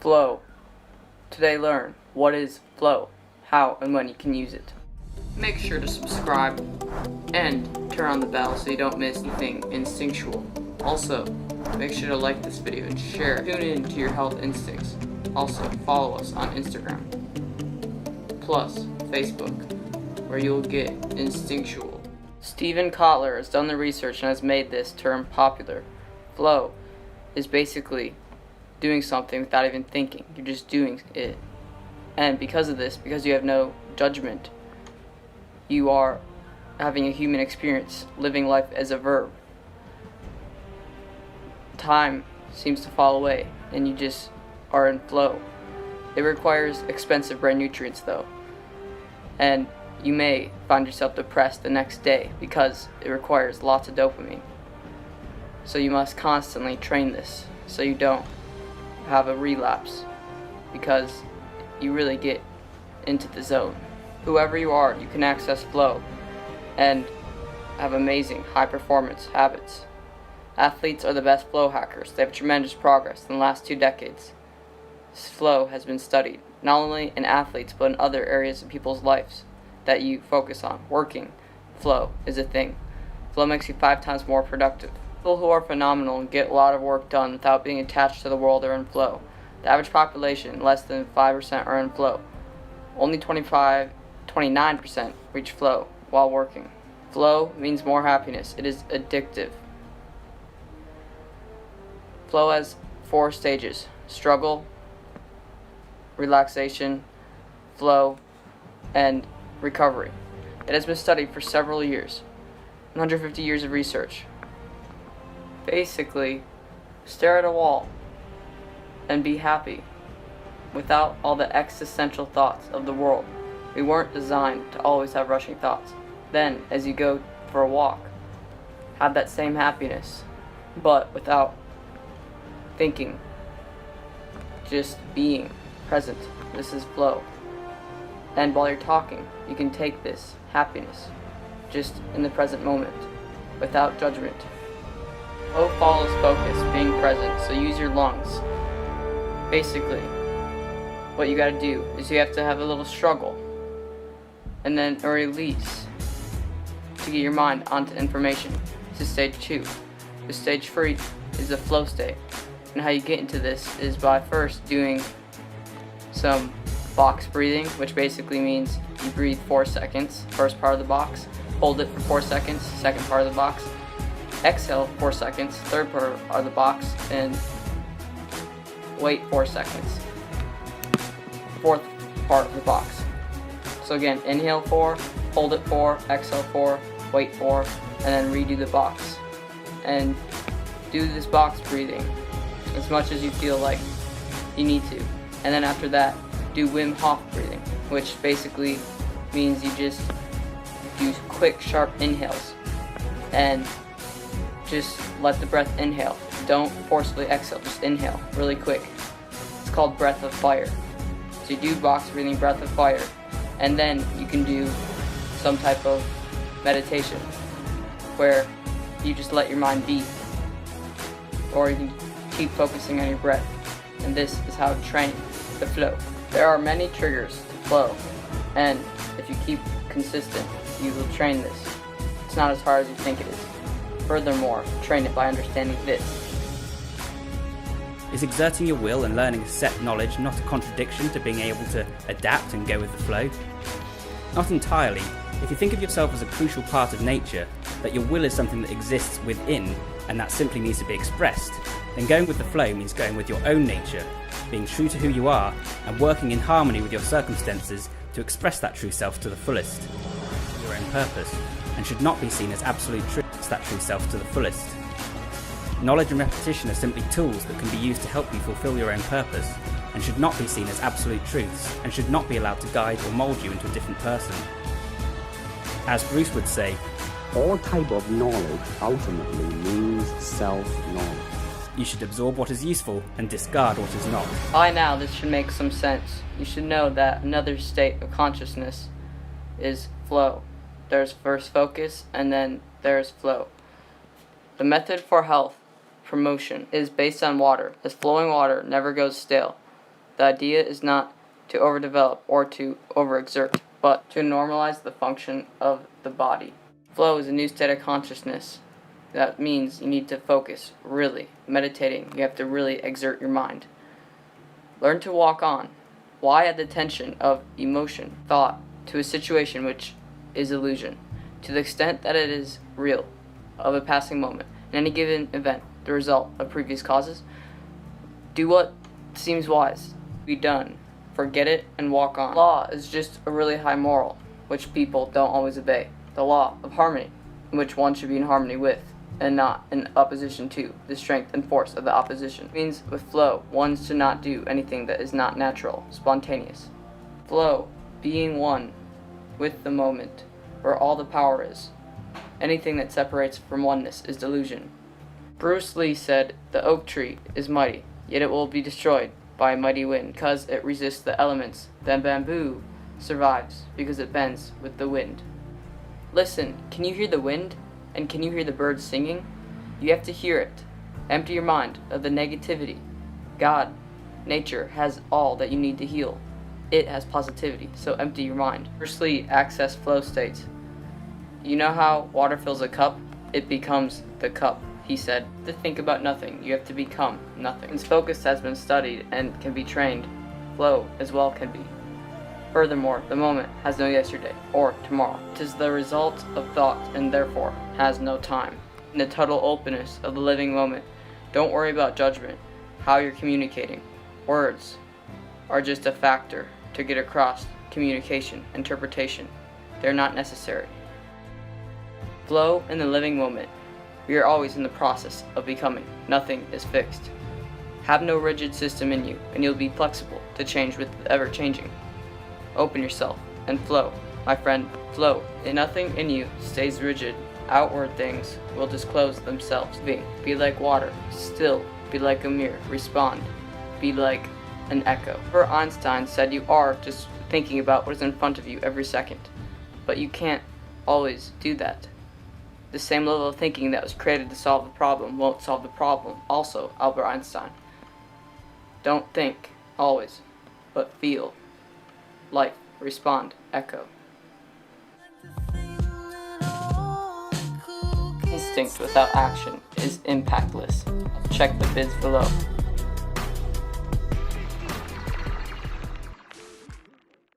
Flow. Today learn what is flow, how and when you can use it. Make sure to subscribe and turn on the bell so you don't miss anything instinctual. Also, make sure to like this video and share. Tune in to your health instincts. Also, follow us on Instagram, plus Facebook, where you'll get instinctual. Stephen Kotler has done the research and has made this term popular. Flow is basically doing something without even thinking. You're just doing it. And because of this, because you have no judgment, you are having a human experience, living life as a verb. Time seems to fall away, and you just are in flow. It requires expensive brain nutrients, though. And you may find yourself depressed the next day because it requires lots of dopamine. So you must constantly train this so you don't have a relapse, because you really get into the zone. Whoever you are, you can access flow and have amazing high performance habits. Athletes are the best flow hackers. They have tremendous progress in the last 2 decades. This flow has been studied not only in athletes but in other areas of people's lives that you focus on. Working, flow is a thing. Flow makes you 5 times more productive. People who are phenomenal and get a lot of work done without being attached to the world are in flow. The average population, less than 5%, are in flow. Only 29% reach flow while working. Flow means more happiness. It is addictive. Flow has 4 stages: struggle, relaxation, flow, and recovery. It has been studied for several years, 150 years of research. Basically, stare at a wall and be happy without all the existential thoughts of the world. We weren't designed to always have rushing thoughts. Then, as you go for a walk, have that same happiness, but without thinking, just being present. This is flow. And while you're talking, you can take this happiness just in the present moment without judgment. Flow follows focus, being present, so use your lungs. Basically, what you gotta do is you have to have a little struggle and then a release to get your mind onto information. This is stage 2. The stage 3 is the flow state. And how you get into this is by first doing some box breathing, which basically means you breathe 4 seconds, first part of the box, hold it for 4 seconds, second part of the box, exhale 4 seconds, third part of the box, and wait 4 seconds, fourth part of the box. So again, inhale 4, hold it 4, exhale 4, wait 4, and then redo the box. And do this box breathing as much as you feel like you need to. And then after that, do Wim Hof breathing, which basically means you just do quick, sharp inhales and just let the breath inhale. Don't forcefully exhale, just inhale really quick. It's called breath of fire. So you do box breathing, breath of fire, and then you can do some type of meditation where you just let your mind be, or you can keep focusing on your breath. And this is how to train the flow. There are many triggers to flow, and if you keep consistent, you will train this. It's not as hard as you think it is. Furthermore, train it by understanding this. Is exerting your will and learning to set knowledge not a contradiction to being able to adapt and go with the flow? Not entirely. If you think of yourself as a crucial part of nature, that your will is something that exists within and that simply needs to be expressed, then going with the flow means going with your own nature, being true to who you are and working in harmony with your circumstances to express that true self to the fullest. Your own purpose, and should not be seen as absolute truth, that true self to the fullest. Knowledge and repetition are simply tools that can be used to help you fulfill your own purpose, and should not be seen as absolute truths, and should not be allowed to guide or mould you into a different person. As Bruce would say, all type of knowledge ultimately means self-knowledge. You should absorb what is useful and discard what is not. By now, this should make some sense. You should know that another state of consciousness is flow. There's first focus, and then there's flow. The method for health promotion is based on water, as flowing water never goes stale. The idea is not to overdevelop or to overexert, but to normalize the function of the body. Flow is a new state of consciousness. That means you need to focus, really. Meditating, you have to really exert your mind. Learn to walk on. Why add the tension of emotion, thought, to a situation which is illusion? To the extent that it is real, of a passing moment, in any given event, the result of previous causes, do what seems wise. Be done. Forget it and walk on. Law is just a really high moral, which people don't always obey. The law of harmony, in which one should be in harmony with, and not in opposition to, the strength and force of the opposition. It means with flow, one's to not do anything that is not natural, spontaneous. Flow, being one with the moment, where all the power is. Anything that separates from oneness is delusion. Bruce Lee said, "The oak tree is mighty, yet it will be destroyed by a mighty wind, because it resists the elements. Then bamboo survives, because it bends with the wind." Listen, can you hear the wind? And can you hear the birds singing? You have to hear it. Empty your mind of the negativity. God, nature, has all that you need to heal. It has positivity, so empty your mind. Firstly, access flow states. You know how water fills a cup? It becomes the cup, he said. To think about nothing, you have to become nothing. Since focus has been studied and can be trained, flow as well can be. Furthermore, the moment has no yesterday or tomorrow. It is the result of thought and therefore has no time. In the total openness of the living moment, don't worry about judgment, how you're communicating. Words are just a factor to get across communication, interpretation. They're not necessary. Flow in the living moment. We are always in the process of becoming. Nothing is fixed. Have no rigid system in you, and you'll be flexible to change with the ever-changing. Open yourself and flow, my friend, flow. And nothing in you stays rigid. Outward things will disclose themselves. Be like water, still, be like a mirror, respond, be like an echo. Albert Einstein said you are just thinking about what is in front of you every second, but you can't always do that. The same level of thinking that was created to solve the problem won't solve the problem. Also, Albert Einstein. Don't think, always, but feel. Life, respond, echo. Instinct without action is impactless. Check the bids below.